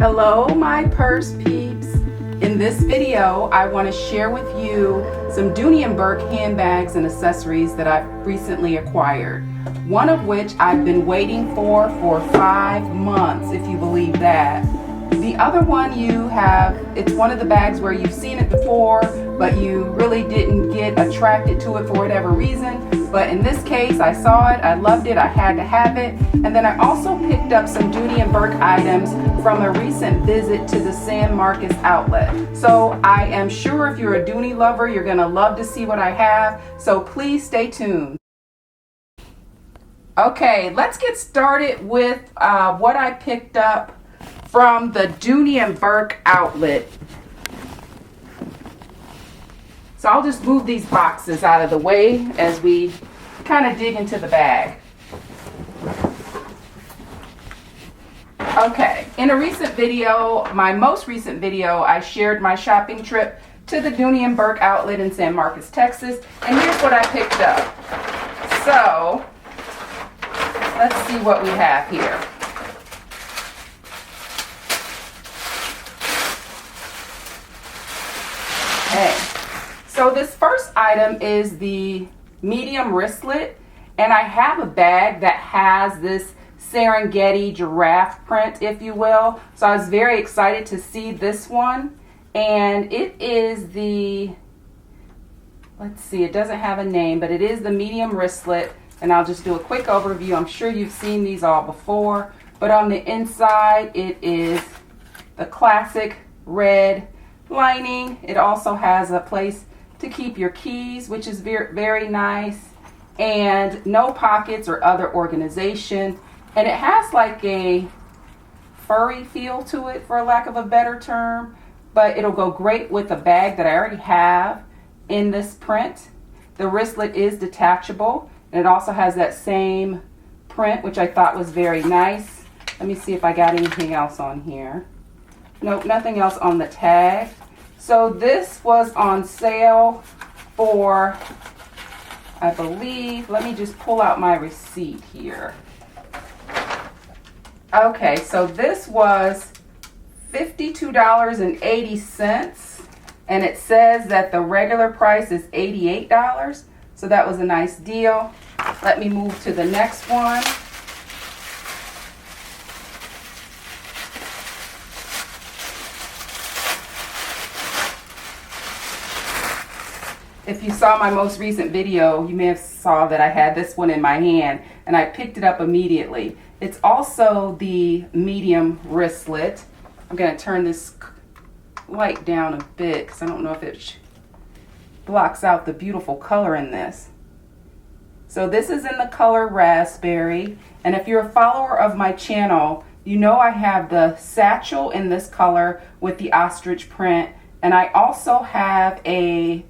Hello my purse peeps. In this video I want to share with you some Dooney Bourke handbags and accessories that I've recently acquired. One of which I've been waiting for 5 months, if you believe that. The other one it's one of the bags where you've seen it before but you really didn't get attracted to it for whatever reason. But in this case, I saw it, I loved it, I had to have it. And then I also picked up some Dooney Bourke items from a recent visit to the San Marcos outlet. So I am sure if you're a Dooney lover, you're gonna love to see what I have. So please stay tuned. Okay, let's get started with what I picked up from the Dooney Bourke outlet. So I'll just move these boxes out of the way as we kind of dig into the bag. Okay, in a recent video, my most recent video, I shared my shopping trip to the Dooney Bourke outlet in San Marcos, Texas, and here's what I picked up. So, let's see what we have here. Okay. So this first item is the medium wristlet, and I have a bag that has this Serengeti giraffe print, if you will. So I was very excited to see this one, and it is let's see, it doesn't have a name, but it is the medium wristlet, and I'll just do a quick overview. I'm sure you've seen these all before, but on the inside it is the classic red lining. It also has a place to keep your keys, which is very, very nice, and no pockets or other organization. And it has like a furry feel to it, for lack of a better term, but it'll go great with a bag that I already have in this print. The wristlet is detachable, and it also has that same print, which I thought was very nice. Let me see if I got anything else on here. Nope, nothing else on the tag. So this was on sale for, I believe, let me just pull out my receipt here. Okay, so this was $52.80, and it says that the regular price is $88, so that was a nice deal. Let me move to the next one. If you saw my most recent video, you may have saw that I had this one in my hand and I picked it up immediately. It's also the medium wristlet. I'm going to turn this light down a bit because I don't know if it blocks out the beautiful color in this. So this is in the color raspberry, and if you're a follower of my channel, you know I have the Satchel in this color with the ostrich print, and I also have a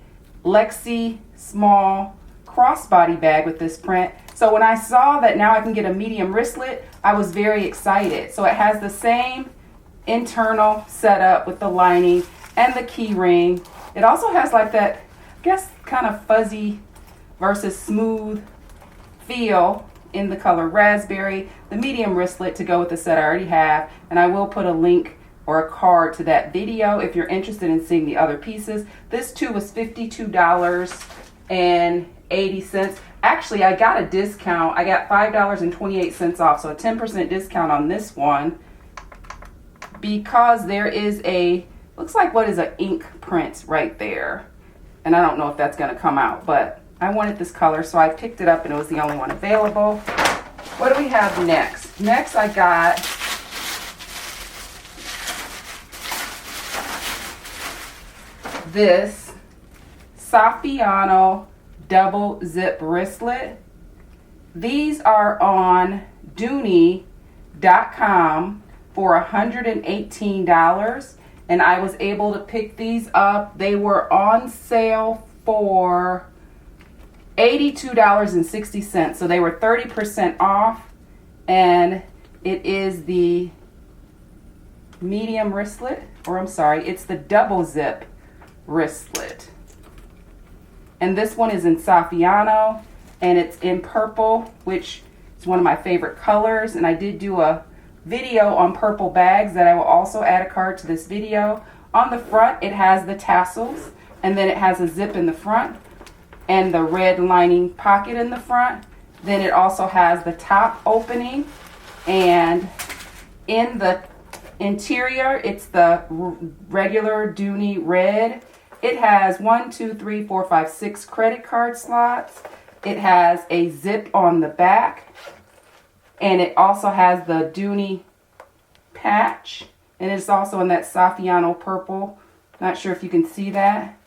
Lexi small crossbody bag with this print. So when I saw that now I can get a medium wristlet, I was very excited. So it has the same internal setup with the lining and the key ring. It also has like that, I guess, kind of fuzzy versus smooth feel in the color raspberry. The medium wristlet to go with the set I already have, and I will put a link or a card to that video if you're interested in seeing the other pieces. This too was $52.80. Actually, I got a discount. I got $5.28 off, so a 10% discount on this one, because there is looks like what is an ink print right there. And I don't know if that's gonna come out, but I wanted this color, so I picked it up and it was the only one available. What do we have next? Next I got this Saffiano double zip wristlet. These are on Dooney.com for $118, and I was able to pick these up. They were on sale for $82.60, so they were 30% off, and it is the medium wristlet, or I'm sorry, it's the double zip wristlet. And this one is in Saffiano, and it's in purple, which is one of my favorite colors. And I did do a video on purple bags that I will also add a card to this video. On the front, it has the tassels, and then it has a zip in the front and the red lining pocket in the front. Then it also has the top opening, and in the interior, it's the regular Dooney red. It has 1, 2, 3, 4, 5, 6 credit card slots. It has a zip on the back, and it also has the Dooney patch, and it's also in that Saffiano purple. Not sure if you can see that.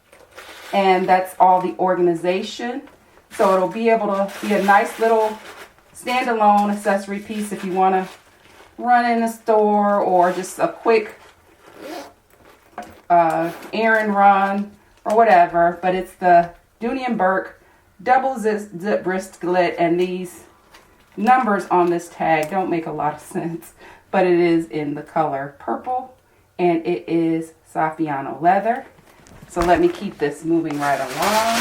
And that's all the organization. So it'll be able to be a nice little standalone accessory piece if you want to run in the store or just a quick errand run or whatever. But it's the Dooney Bourke double zip wristlet, and these numbers on this tag don't make a lot of sense, but it is in the color purple, and it is Saffiano leather. So let me keep this moving right along.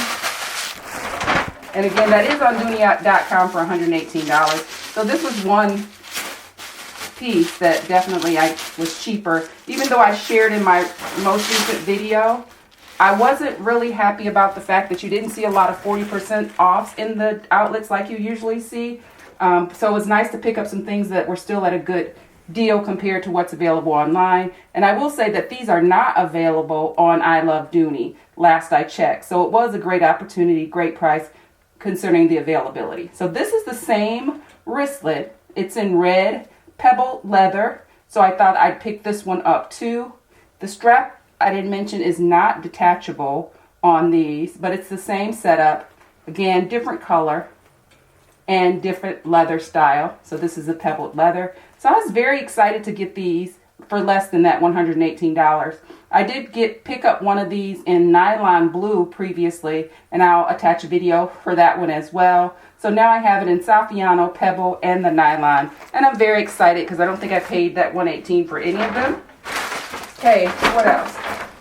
And again, that is on Dooney.com for $118. So this was one piece that definitely was cheaper. Even though I shared in my most recent video, I wasn't really happy about the fact that you didn't see a lot of 40% offs in the outlets like you usually see. So it was nice to pick up some things that were still at a good deal compared to what's available online. And I will say that these are not available on I Love Dooney, last I checked. So it was a great opportunity, great price concerning the availability. So this is the same wristlet. It's in red Pebble leather. So I thought I'd pick this one up too. The strap, I didn't mention, is not detachable on these, but it's the same setup. Again, different color and different leather style. So this is a pebbled leather. So I was very excited to get these for less than that $118. I did pick up one of these in nylon blue previously, and I'll attach a video for that one as well. So now I have it in Saffiano, Pebble, and the nylon, and I'm very excited because I don't think I paid that $118 for any of them. Okay, what else?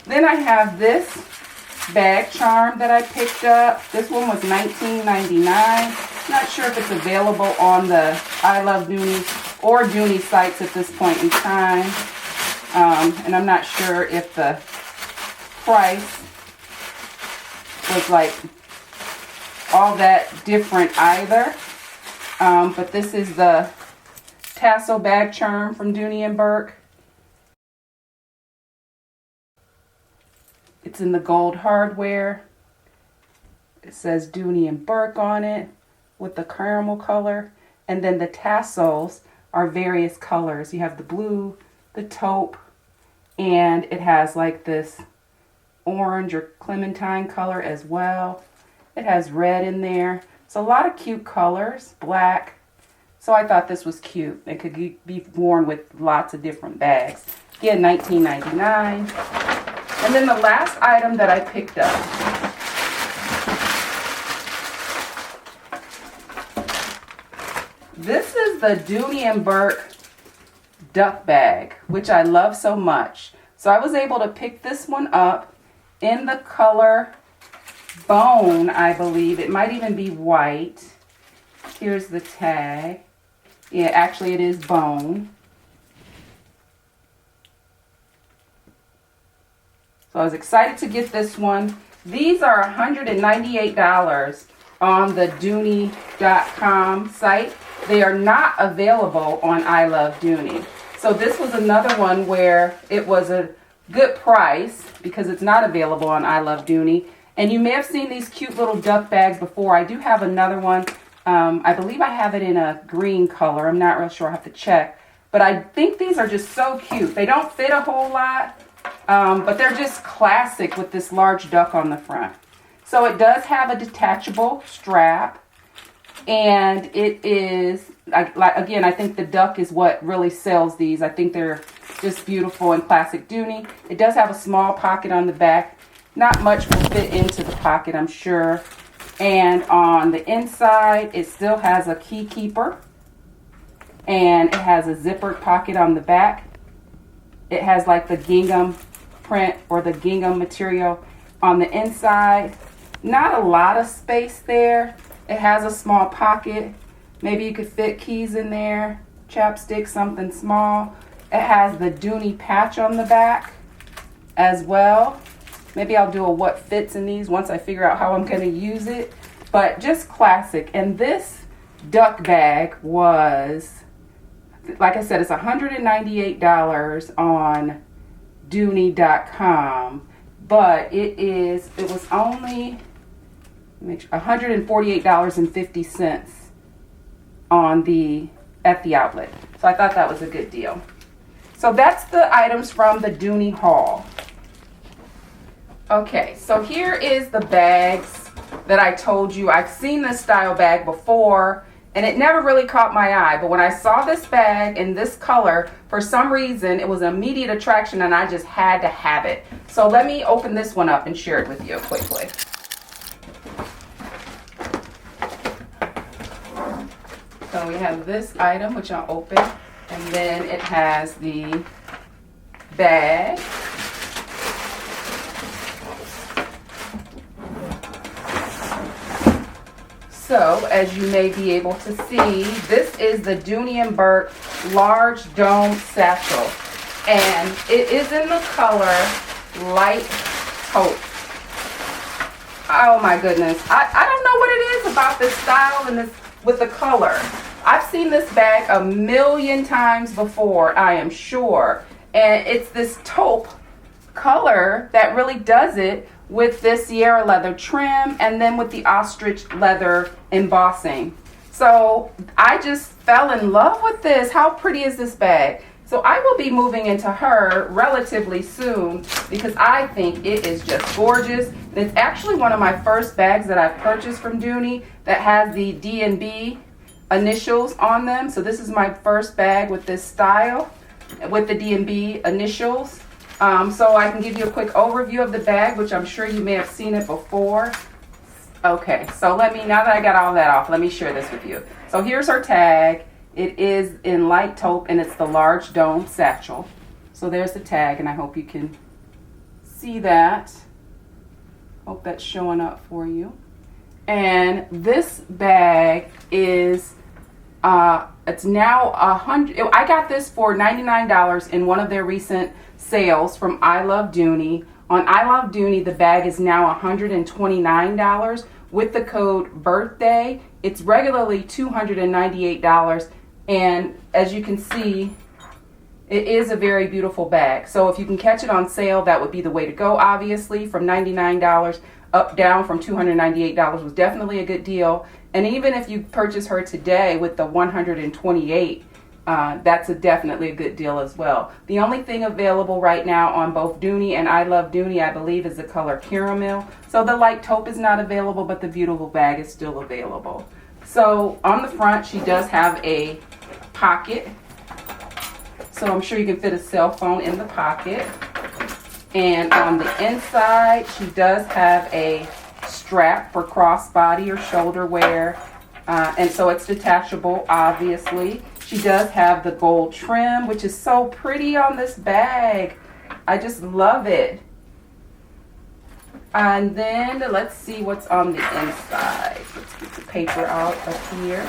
Then I have this bag charm that I picked up. This one was $19.99. Not sure if it's available on the I Love Dooney or Dooney sites at this point in time. And I'm not sure if the price was like all that different either. But this is the tassel bag charm from Dooney Bourke. It's in the gold hardware. It says Dooney Bourke on it with the caramel color. And then the tassels are various colors. You have the blue, the taupe, and it has like this orange or clementine color as well. It has red in there. So a lot of cute colors, black. So I thought this was cute. It could be worn with lots of different bags. Again, $19.99. And then the last item that I picked up, this is the Dooney Bourke duck bag, which I love so much. So I was able to pick this one up in the color bone, I believe. It might even be white. Here's the tag. Yeah, actually it is bone. So I was excited to get this one. These are $198 on the Dooney.com site. They are not available on I Love Dooney. So this was another one where it was a good price because it's not available on I Love Dooney. And you may have seen these cute little duck bags before. I do have another one. I believe I have it in a green color. I'm not real sure. I have to check. But I think these are just so cute. They don't fit a whole lot. But they're just classic with this large duck on the front. So it does have a detachable strap, and it is, again, I think the duck is what really sells these. I think they're just beautiful and classic Dooney. It does have a small pocket on the back. Not much will fit into the pocket, I'm sure. And on the inside, it still has a key keeper, and it has a zippered pocket on the back. It has like the gingham print or the gingham material on the inside. Not a lot of space there. It has a small pocket. Maybe you could fit keys in there. chapstick, something small. It has the Dooney patch on the back as well. Maybe I'll do a what fits in these once I figure out how I'm going to use it. But just classic. And this duck bag was, like I said, it's $198 on Dooney.com. But it was only $148.50 at the outlet. So I thought that was a good deal. So that's the items from the Dooney haul. Okay, so here is the bags that I told you. I've seen this style bag before and it never really caught my eye, but when I saw this bag in this color, for some reason it was an immediate attraction and I just had to have it. So let me open this one up and share it with you quickly. So we have this item, which I'll open, and then it has the bag. So, as you may be able to see, this is the Dooney Bourke Large Dome Satchel, and it is in the color Light Taupe. Oh my goodness, I don't know what it is about this style and this with the color. I've seen this bag a million times before, I am sure, and it's this taupe color that really does it with this Sierra leather trim and then with the ostrich leather embossing. So I just fell in love with this. How pretty is this bag? So I will be moving into her relatively soon because I think it is just gorgeous. And it's actually one of my first bags that I've purchased from Dooney that has the D&B initials on them. So this is my first bag with this style with the D&B initials. So I can give you a quick overview of the bag, which I'm sure you may have seen it before. Okay, so now that I got all that off, let me share this with you. So here's her tag. It is in light taupe and it's the large dome satchel. So there's the tag and I hope you can see that. Hope that's showing up for you. And this bag is, it's now $100. I got this for $99 in one of their recent sales from I Love Dooney. On I Love Dooney, the bag is now $129 with the code BIRTHDAY. It's regularly $298, and as you can see, it is a very beautiful bag. So if you can catch it on sale, that would be the way to go. Obviously, from $99 up down from $298 was definitely a good deal. And even if you purchase her today with the $128, that's definitely a good deal as well. The only thing available right now on both Dooney and I Love Dooney, I believe, is the color caramel. So the light taupe is not available, but the beautiful bag is still available. So on the front, she does have a pocket. So I'm sure you can fit a cell phone in the pocket. And on the inside, she does have a strap for crossbody or shoulder wear. And so it's detachable, obviously. She does have the gold trim, which is so pretty on this bag. I just love it. And then let's see what's on the inside. Let's get the paper out of here.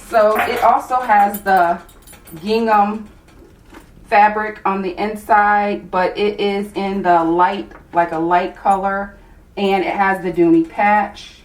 So it also has the gingham fabric on the inside, but it is in the light, like a light color, and it has the Dooney patch.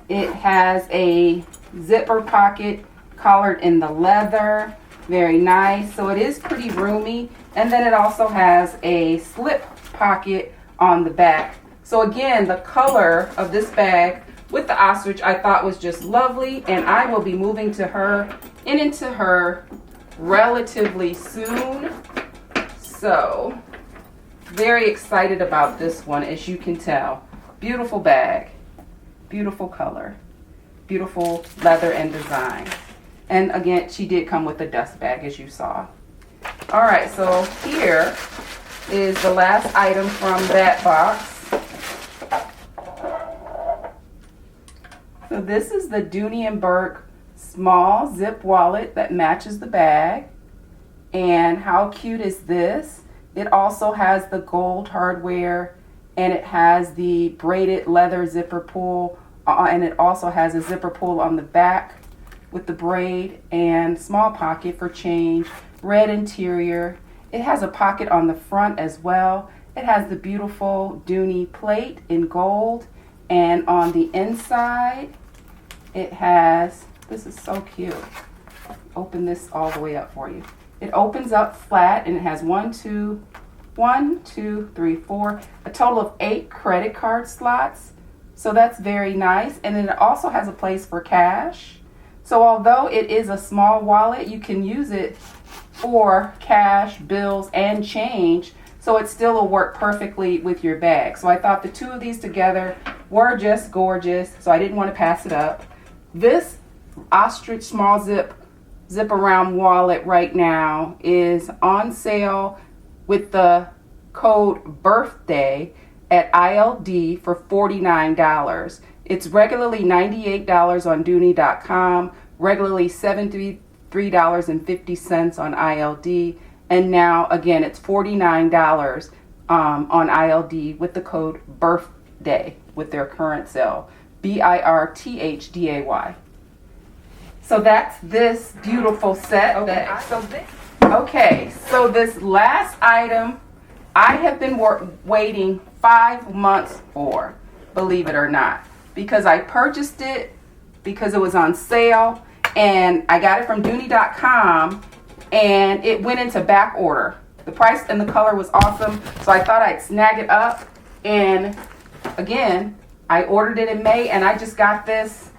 It has a zipper pocket collared in the leather. Very nice. So it is pretty roomy, and then it also has a slip pocket on the back. So again, the color of this bag with the ostrich I thought was just lovely, and I will be moving to her and into her relatively soon. So very excited about this one, as you can tell. Beautiful bag, beautiful color, beautiful leather and design. And again, she did come with a dust bag, as you saw. All right, so here is the last item from that box. So this is the Dooney Bourke small zip wallet that matches the bag. And how cute is this? It also has the gold hardware, and it has the braided leather zipper pull, and it also has a zipper pull on the back with the braid and small pocket for change, red interior. It has a pocket on the front as well. It has the beautiful Dooney plate in gold, and on the inside it has, this is so cute. Open this all the way up for you. It opens up flat, and it has 1, 2, 3, 4, a total of 8 credit card slots. So that's very nice. And then it also has a place for cash. So although it is a small wallet, you can use it for cash, bills, and change. So it still will work perfectly with your bag. So I thought the two of these together were just gorgeous. So I didn't want to pass it up. This Ostrich small zip around wallet right now is on sale with the code BIRTHDAY at ILD for $49. It's regularly $98 on Dooney.com, regularly $73.50 on ILD, and now again it's $49 on ILD with the code BIRTHDAY with their current sale, BIRTHDAY. So that's this beautiful set. Okay, so this last item I have been waiting 5 months for, believe it or not, because I purchased it because it was on sale, and I got it from Dooney.com, and it went into back order. The price and the color was awesome, so I thought I'd snag it up. And again, I ordered it in May, and I just got this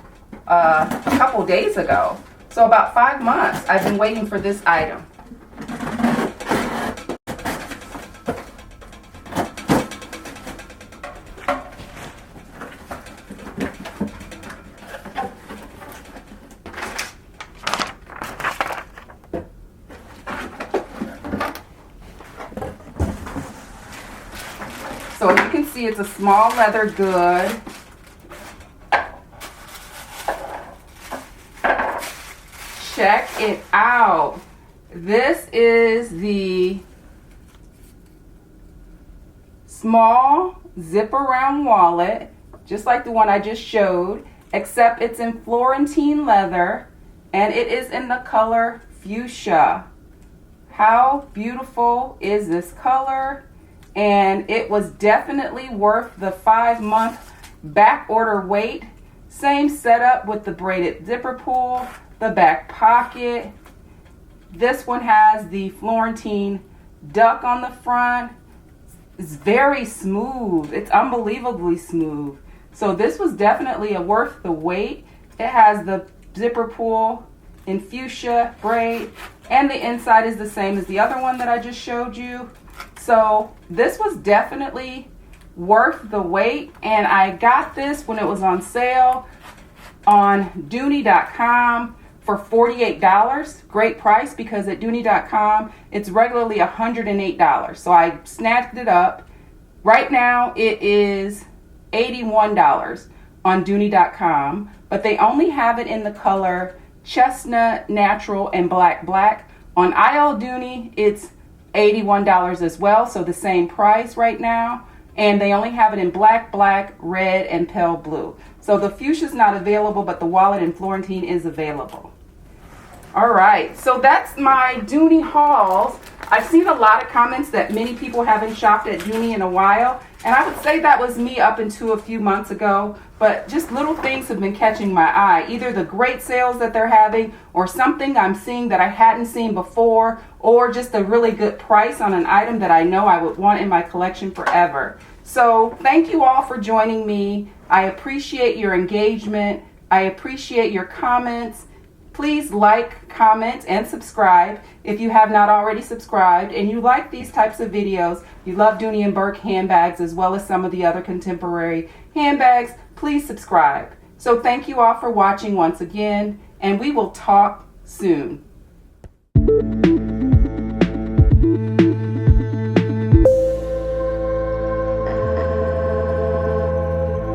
a couple days ago. So about 5 months I've been waiting for this item. So as you can see, it's a small leather good. Check it out. This is the small zip around wallet, just like the one I just showed, except it's in Florentine leather, and it is in the color fuchsia. How beautiful is this color? And it was definitely worth the 5-month back order wait. Same setup with the braided zipper pull, the back pocket. This one has the Florentine duck on the front. It's very smooth. It's unbelievably smooth. So this was definitely worth the wait. It has the zipper pull in fuchsia braid, and the inside is the same as the other one that I just showed you. So this was definitely worth the wait, and I got this when it was on sale on Dooney.com for $48. Great price, because at Dooney.com it's regularly $108. So I snatched it up. Right now it is $81 on Dooney.com, but they only have it in the color chestnut, natural, and black. On IL Dooney it's $81 as well, so the same price right now. And they only have it in black, red, and pale blue. So the fuchsia is not available, but the wallet in Florentine is available. All right, so that's my Dooney hauls. I've seen a lot of comments that many people haven't shopped at Dooney in a while, and I would say that was me up until a few months ago, but just little things have been catching my eye. Either the great sales that they're having, or something I'm seeing that I hadn't seen before, or just a really good price on an item that I know I would want in my collection forever. So thank you all for joining me. I appreciate your engagement. I appreciate your comments. Please like, comment, and subscribe if you have not already subscribed and you like these types of videos. You love Dooney Bourke handbags as well as some of the other contemporary handbags. Please subscribe. So thank you all for watching once again, and we will talk soon.